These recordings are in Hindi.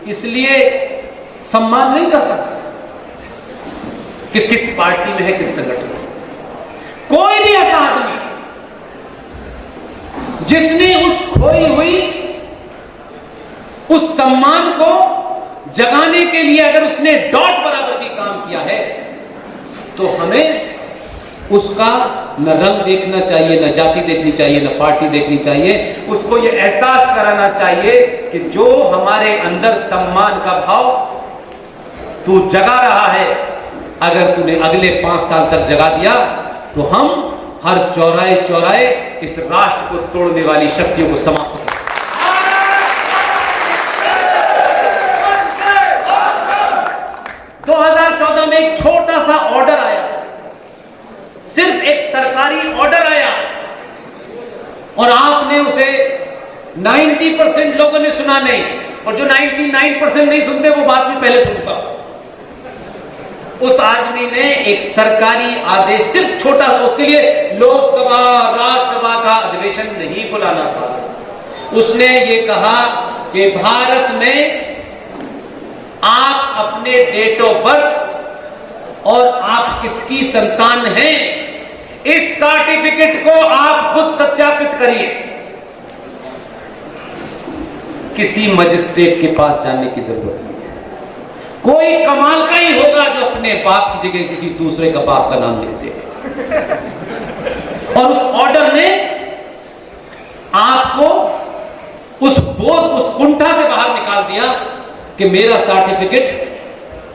इसलिए सम्मान नहीं करता कि किस पार्टी में है, किस संगठन से। कोई भी ऐसा आदमी जिसने उस खोई हुई उस सम्मान को जगाने के लिए अगर उसने डॉट बराबर भी काम किया है, तो हमें उसका न रंग देखना चाहिए, न जाति देखनी चाहिए, न पार्टी देखनी चाहिए। उसको यह एहसास कराना चाहिए कि जो हमारे अंदर सम्मान का भाव तू जगा रहा है, अगर तूने अगले 5 साल तक जगा दिया तो हम हर चौराहे चौराहे इस राष्ट्र को तोड़ने वाली शक्तियों को समाप्त कर 2014 में एक छोटा सा ऑर्डर आया, सिर्फ एक सरकारी ऑर्डर आया और आपने उसे 90% लोगों ने सुना नहीं, और जो 99% नहीं सुनते वो बाद में पहले सुनता। उस आदमी ने एक सरकारी आदेश, सिर्फ छोटा सा, उसके लिए लोकसभा राज्यसभा का अधिवेशन नहीं बुलाना था। उसने ये कहा कि भारत में आप अपने डेट ऑफ बर्थ और आप किसकी संतान हैं, इस सर्टिफिकेट को आप खुद सत्यापित करिए। किसी मजिस्ट्रेट के पास जाने की जरूरत नहीं है। कोई कमाल का ही होगा जो अपने बाप की जगह किसी दूसरे का बाप का नाम लेते हैं। और उस ऑर्डर ने आपको उस बोध, उस कुंठा से बाहर निकाल दिया कि मेरा सर्टिफिकेट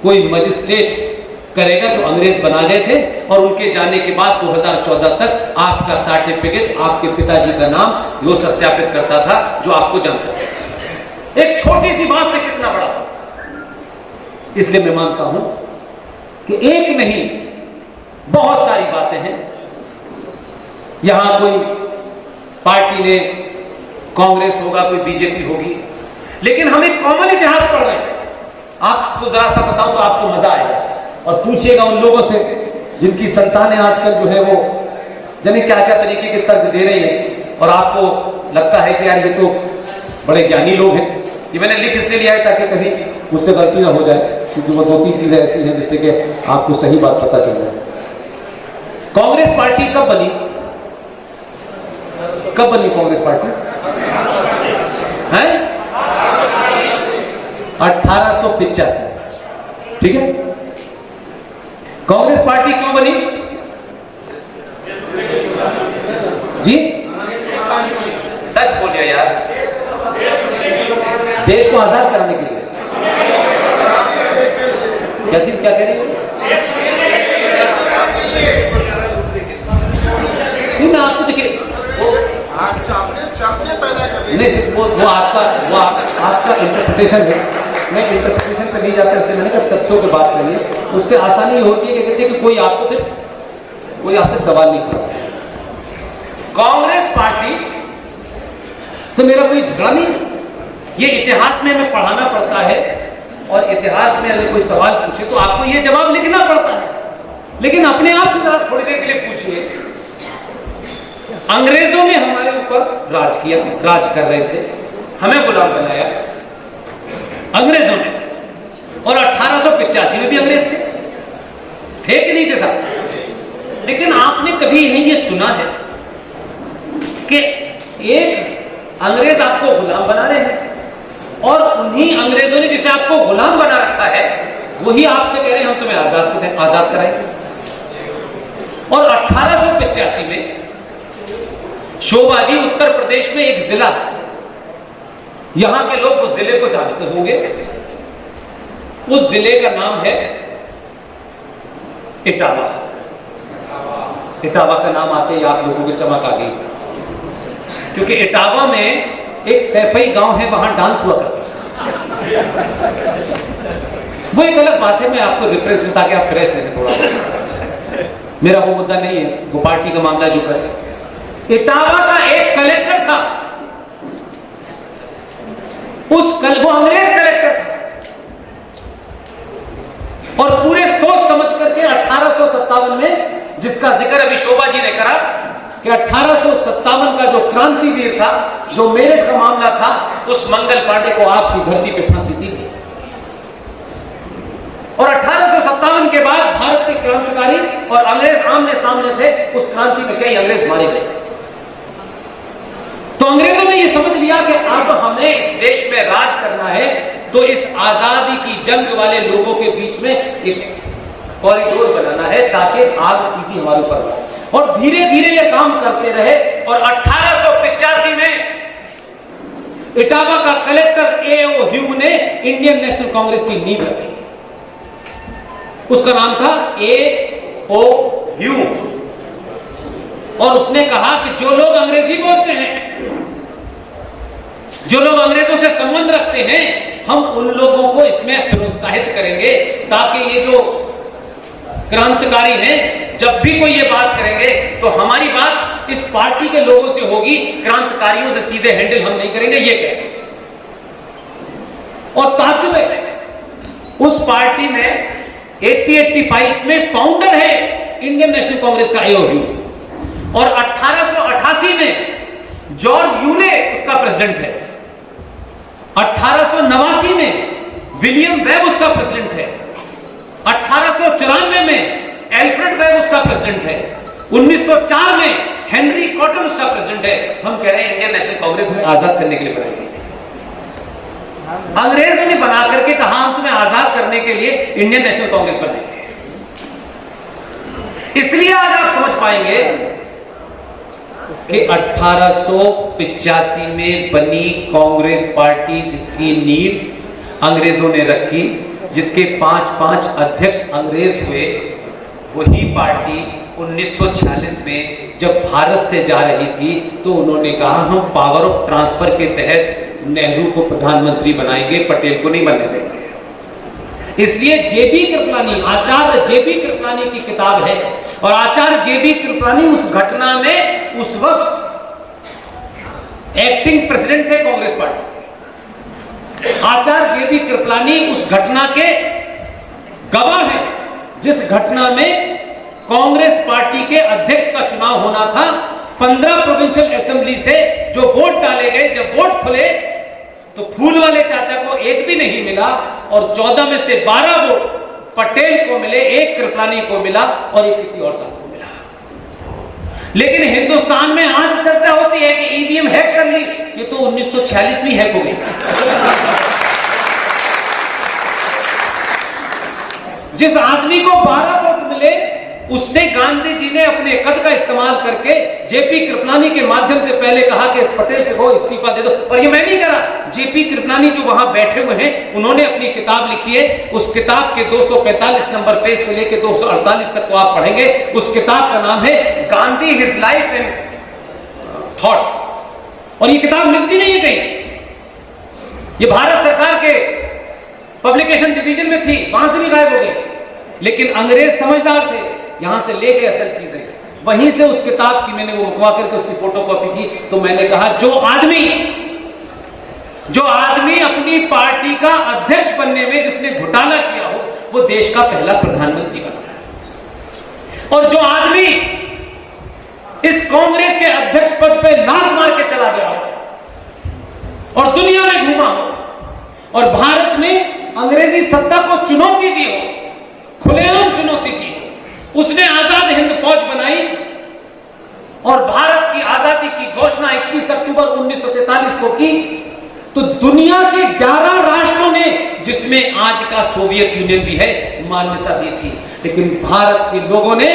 कोई मजिस्ट्रेट करेगा जो अंग्रेज बना गए थे, और उनके जाने के बाद 2014 तक आपका सर्टिफिकेट आपके पिताजी का नाम वो सत्यापित करता था जो आपको जानता था। एक छोटी सी बात से कितना बड़ा था। इसलिए मैं मानता हूं कि एक नहीं बहुत सारी बातें हैं। यहां कोई पार्टी ने, कांग्रेस होगा, कोई बीजेपी होगी, लेकिन हम एक कॉमन इतिहास पढ़ रहे हैं। आपको जरा सा बताऊं तो आपको मजा आएगा, और पूछिएगा उन लोगों से जिनकी संतानें आजकल जो है वो जाने क्या क्या तरीके के तर्क दे रही हैं, और आपको लगता है कि यार ये तो बड़े ज्ञानी लोग हैं। ये मैंने लिख इसलिए लिया है ताकि कभी मुझसे गलती ना हो जाए, क्योंकि वो 2-3 चीजें ऐसी हैं जिससे कि आपको सही बात पता चल जाए। कांग्रेस पार्टी कब बनी? कब बनी कांग्रेस पार्टी? है 1885। ठीक है। कांग्रेस पार्टी क्यों बनी जी? सच बोलिए यार। देश को आजाद कराने के लिए। क्या चीज, क्या कह रही है? मैं आपको देखिए नहीं, वो आपका इंटरप्रिटेशन है। मैं इंटरप्रिटेशन पे नहीं जाता, इसलिए मैंने कहा तथ्यों पे बात करिए। उससे आसानी होती है कि कहते हैं कि कोई आपसे सवाल नहीं करता। कांग्रेस पार्टी से मेरा कोई झगड़ा नहीं है। ये इतिहास में हमें पढ़ाना पड़ता है, और इतिहास में अगर कोई सवाल पूछे तो आपको ये जवाब लिखना पड़ता है। लेकिन अपने आप से जरा थोड़ी देर के लिए पूछिए, अंग्रेजों ने हमारे ऊपर राज किया, राज कर रहे थे, हमें गुलाम बनाया अंग्रेजों ने, और 1885 में भी अंग्रेज थे कि नहीं थे साहब? लेकिन आपने कभी नहीं ये सुना है कि एक अंग्रेज आपको गुलाम बना रहे हैं, और उन्हीं अंग्रेजों ने जिसे आपको गुलाम बना रखा है वही आपसे कह रहे हैं हम तुम्हें आजाद कराएंगे। और 1885 में शोभाजी उत्तर प्रदेश में एक जिला, यहां के लोग उस जिले को जानते होंगे। उस जिले का नाम है इटावा। इटावा का नाम आते ही आप लोगों को चमक आ गई, क्योंकि इटावा में एक सैफई गांव है, वहां डांस हुआ करता। वो एक अलग बात है, मैं आपको रिफ्रेश में, ताकि आप फ्रेश रहें थोड़ा। मेरा वो मुद्दा नहीं है, वो पार्टी का मामला जो कर। इटावा का एक कलेक्टर था, वो अंग्रेज कलेक्टर था, और पूरे सोच समझ करके 1857 में, जिसका जिक्र अभी शोभा जी ने करा कि 1857 का जो क्रांतिवीर था, जो मेरठ का मामला था, उस मंगल पांडे को आपकी धरती पे फांसी दी गई। के बाद भारत के क्रांतिकारी और अंग्रेज आमने सामने थे। उस क्रांति में कई अंग्रेज मारे गए। तो अंग्रेजों ने यह समझ लिया कि अब हमें इस देश में राज करना है, तो इस आजादी की जंग वाले लोगों के बीच में एक कॉरिडोर बनाना है ताकि आग सीधी हमारे ऊपर हो। और धीरे धीरे ये काम करते रहे और 1885 में इटावा का कलेक्टर A.O. ह्यूम ने इंडियन नेशनल कांग्रेस की नींव रखी। उसका नाम था A.O. ह्यूम। और उसने कहा कि जो लोग अंग्रेजी बोलते हैं, जो लोग अंग्रेजों से संबंध रखते हैं, हम उन लोगों को इसमें प्रोत्साहित करेंगे ताकि ये जो क्रांतिकारी हैं, जब भी कोई ये बात करेंगे तो हमारी बात इस पार्टी के लोगों से होगी, क्रांतिकारियों से सीधे हैंडल हम नहीं करेंगे, ये कहेंगे। और ताज्जुब है, उस पार्टी में 1885 में फाउंडर है इंडियन नेशनल कांग्रेस का A.O. ह्यूम, और 1888 में जॉर्ज यूले उसका प्रेसिडेंट है। 1889 में विलियम वेब उसका प्रेसिडेंट है। 1894 में एल्फ्रेड वेब उसका प्रेसिडेंट है। 1904 में हेनरी कॉटन उसका प्रेसिडेंट है। हम कह रहे हैं इंडियन नेशनल कांग्रेस में आजाद करने के लिए बनाई गई। अंग्रेजों ने बना करके कहा हम तुम्हें आजाद करने के लिए इंडियन नेशनल कांग्रेस बनाएंगे। इसलिए आज आप समझ पाएंगे कि 1885 में बनी कांग्रेस पार्टी, जिसकी नींव अंग्रेजों ने रखी, जिसके 5-5 अध्यक्ष अंग्रेज हुए, वही पार्टी 1946 में जब भारत से जा रही थी तो उन्होंने कहा हम पावर ऑफ ट्रांसफर के तहत नेहरू को प्रधानमंत्री बनाएंगे, पटेल को नहीं बनने देंगे। इसलिए जेबी कृपलानी, आचार्य जेबी कृपलानी की किताब है, और आचार्य जेबी कृपलानी उस घटना में उस वक्त एक्टिंग प्रेसिडेंट थे कांग्रेस पार्टी। आचार्य जेबी कृपलानी उस घटना के गवाह हैं, जिस घटना में कांग्रेस पार्टी के अध्यक्ष का चुनाव होना था। 15 प्रोविंशियल असेंबली से जो वोट डाले गए, जब वोट खुले तो फूल वाले चाचा को एक भी नहीं मिला, और 14 में से 12 वोट पटेल को मिले, 1 कृपलानी को मिला और 1 किसी और साहब को मिला। लेकिन हिंदुस्तान में आज चर्चा होती है कि ईवीएम हैक कर ली। ये तो 1946 में हैक हो गई। जिस आदमी को 12 वोट मिले, उससे गांधी जी ने अपने कद का इस्तेमाल करके जेपी कृपलानी के माध्यम से पहले कहा कि पटेल से को इस्तीफा दे दो। और ये मैं नहीं कह रहा, जेपी कृपलानी जो वहां बैठे हुए हैं, उन्होंने अपनी किताब लिखी है। उस किताब के 245 नंबर पेज से लेकर 248 तक को आप पढ़ेंगे। उस किताब का नाम है Gandhi his life and thoughts. और ये किताब मिलती नहीं है कहीं, ये भारत सरकार के पब्लिकेशन डिवीजन में थी, वहां से भी गायब हो गई। लेकिन अंग्रेज समझदार थे, यहां से ले गए असल चीजें। वहीं से उस किताब की मैंने वो उठवा करके उसकी फोटोकॉपी की। तो मैंने कहा जो आदमी अपनी पार्टी का अध्यक्ष बनने में जिसने घोटाला किया हो, वो देश का पहला प्रधानमंत्री बना। और जो आदमी इस कांग्रेस के अध्यक्ष पद पे लात मार के चला गया हो और दुनिया में घूमा हो और भारत में अंग्रेजी सत्ता को चुनौती दी हो, खुलेआम चुनौती दी, उसने आजाद हिंद फौज बनाई और भारत की आजादी की घोषणा 21 अक्टूबर 1943 को की। तो दुनिया के 11 राष्ट्रों ने, जिसमें आज का सोवियत यूनियन भी है, मान्यता दी थी। लेकिन भारत के लोगों ने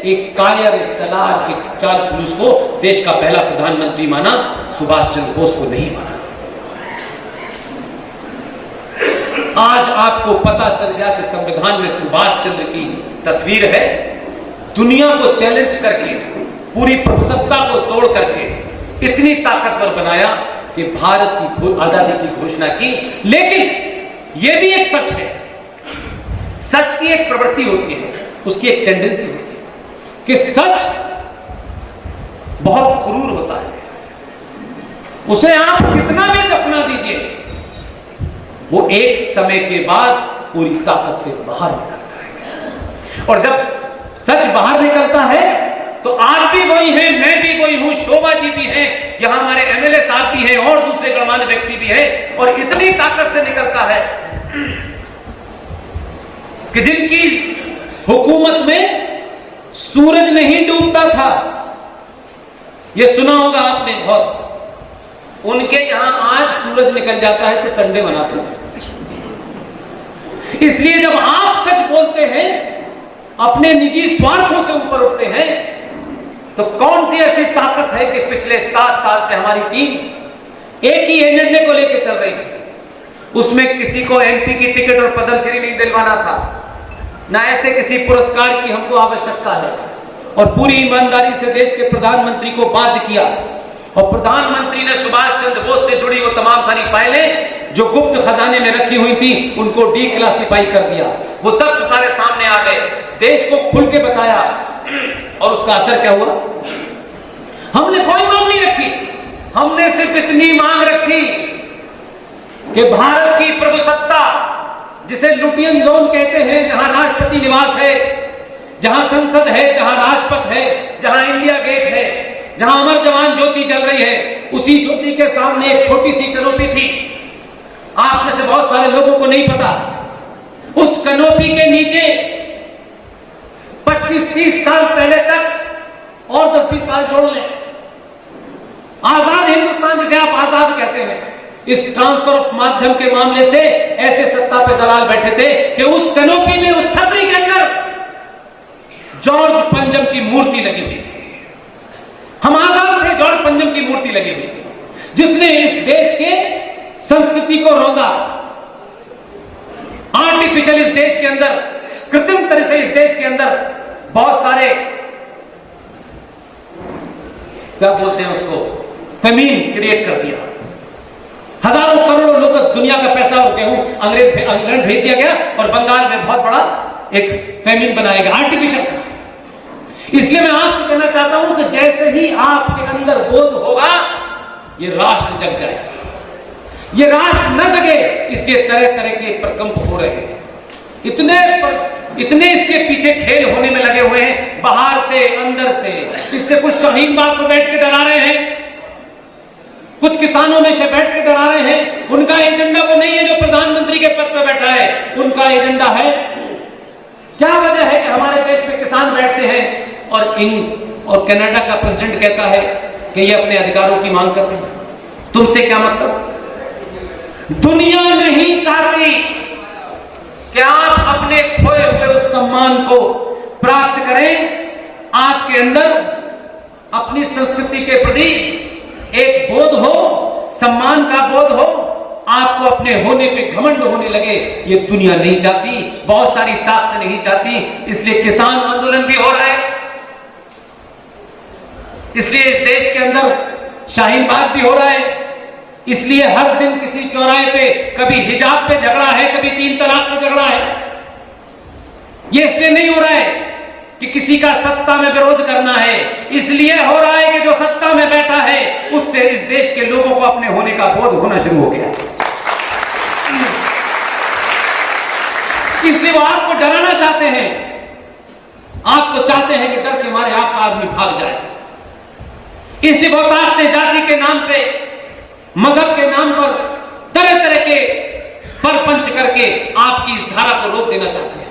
एक कायर, एक दलाल, एक चाल पुलिस को देश का पहला प्रधानमंत्री माना, सुभाष चंद्र बोस को नहीं माना। आज आपको पता चल गया कि संविधान में सुभाष चंद्र की तस्वीर है। दुनिया को चैलेंज करके, पूरी प्रभुसत्ता को तोड़ करके इतनी ताकतवर बनाया कि भारत की आजादी की घोषणा की। लेकिन यह भी एक सच है, सच की एक प्रवृत्ति होती है, उसकी एक टेंडेंसी होती है कि सच बहुत क्रूर होता है। उसे आप कितना भी दफना दीजिए, वो एक समय के बाद पूरी ताकत से बाहर निकलता है। और जब सच बाहर निकलता है तो आप भी वही हैं, मैं भी वही हूं, शोभा जी भी हैं, यहां हमारे एमएलए साहब भी हैं और दूसरे गणमान्य व्यक्ति भी हैं। और इतनी ताकत से निकलता है कि जिनकी हुकूमत में सूरज नहीं डूबता था, यह सुना होगा आपने बहुत। उनके यहां आज सूरज निकल जाता है तो संडे मनाते हैं। इसलिए जब आप सच बोलते हैं, अपने निजी स्वार्थों से ऊपर उठते हैं, तो कौन सी ऐसी ताकत है कि पिछले 7 साल से हमारी टीम एक ही एजेंडे को लेकर चल रही थी। उसमें किसी को एमपी की टिकट और पद्मश्री नहीं दिलवाना था, ना ऐसे किसी पुरस्कार की हमको आवश्यकता है, और पूरी ईमानदारी से देश के प्रधानमंत्री को बाध्य किया। और प्रधानमंत्री ने सुभाष चंद्र बोस से जुड़ी वो तमाम सारी फाइलें जो गुप्त खजाने में रखी हुई थी, उनको डीक्लासिफाई कर दिया। वो तथ्य सारे सामने आ गए, देश को खुल के बताया, और उसका असर क्या हुआ? हमने कोई मांग नहीं रखी, हमने सिर्फ इतनी मांग रखी कि भारत की प्रभुसत्ता, जिसे लुटियन जोन कहते हैं, जहां राष्ट्रपति निवास है, जहां संसद है, जहां राजपथ है, जहां इंडिया गेट है, जहां अमर जवान ज्योति जल रही है, उसी ज्योति के सामने एक छोटी सी कनोपी थी। आप में से बहुत सारे लोगों को नहीं पता, उस कनोपी के नीचे 25-30 साल पहले तक और 10-20 साल जोड़ लें, आजाद हिंदुस्तान जिसे आप आजाद कहते हैं, इस ट्रांसफर ऑफ माध्यम के मामले से ऐसे सत्ता पे दलाल बैठे थे कि उस कनोपी में, उस छतरी के अंदर जॉर्ज पंजम की मूर्ति लगी हुई थी। हम आजाद थे, जॉर्ज पंजम की मूर्ति लगी हुई थी, जिसने इस देश के संस्कृति को रौंदा, आर्टिफिशियल इस देश के अंदर, कृत्रिम तरह से इस देश के अंदर बहुत सारे, क्या बोलते हैं उसको, फेमीन क्रिएट कर दिया। हजारों करोड़ों लोग, दुनिया का पैसा और गेहूं इंग्लैंड भेज दिया गया, और बंगाल में बहुत बड़ा एक फेमीन बनाया गया, आर्टिफिशियल। इसलिए मैं आपसे कहना चाहता हूं कि जैसे ही आपके अंदर बोध होगा, ये राष्ट्र जग जाएगा। ये राष्ट्र न जगे, इसलिए तरह तरह के प्रकंप हो रहे हैं। इतने इसके पीछे खेल होने में लगे हुए हैं, बाहर से, अंदर से। इससे कुछ शाहीन बाग को बैठ के डरा रहे हैं, कुछ किसानों में से बैठ के डरा रहे हैं। उनका एजेंडा वो नहीं है जो प्रधानमंत्री के पद पर बैठा है, उनका एजेंडा है, क्या वजह है कि हमारे देश में किसान बैठते हैं और कनाडा का प्रेसिडेंट कहता है कि ये अपने अधिकारों की मांग करते हैं। तुमसे क्या मतलब? दुनिया नहीं चाहती कि आप अपने खोए हुए उस सम्मान को प्राप्त करें। आपके अंदर अपनी संस्कृति के प्रति एक बोध हो, सम्मान का बोध हो, आपको अपने होने पे घमंड होने लगे, ये दुनिया नहीं चाहती, बहुत सारी ताकत नहीं चाहती। इसलिए किसान आंदोलन भी हो रहा है, इसलिए इस देश के अंदर शाहीन बाग भी हो रहा है, इसलिए हर दिन किसी चौराहे पे कभी हिजाब पे झगड़ा है, कभी 3 तलाक पे झगड़ा है। ये इसलिए नहीं हो रहा है कि किसी का सत्ता में विरोध करना है, इसलिए हो रहा है कि जो सत्ता में बैठा है उससे इस देश के लोगों को अपने होने का बोध होना शुरू हो गया। इसलिए वो आपको डराना चाहते हैं, आपको चाहते हैं कि डर के मारे आपका आदमी भाग जाए। इसलिए वो ताकतें जाति के नाम पे, मजहब के नाम पर तरह तरह के परपंच करके आपकी इस धारा को रोक देना चाहते हैं।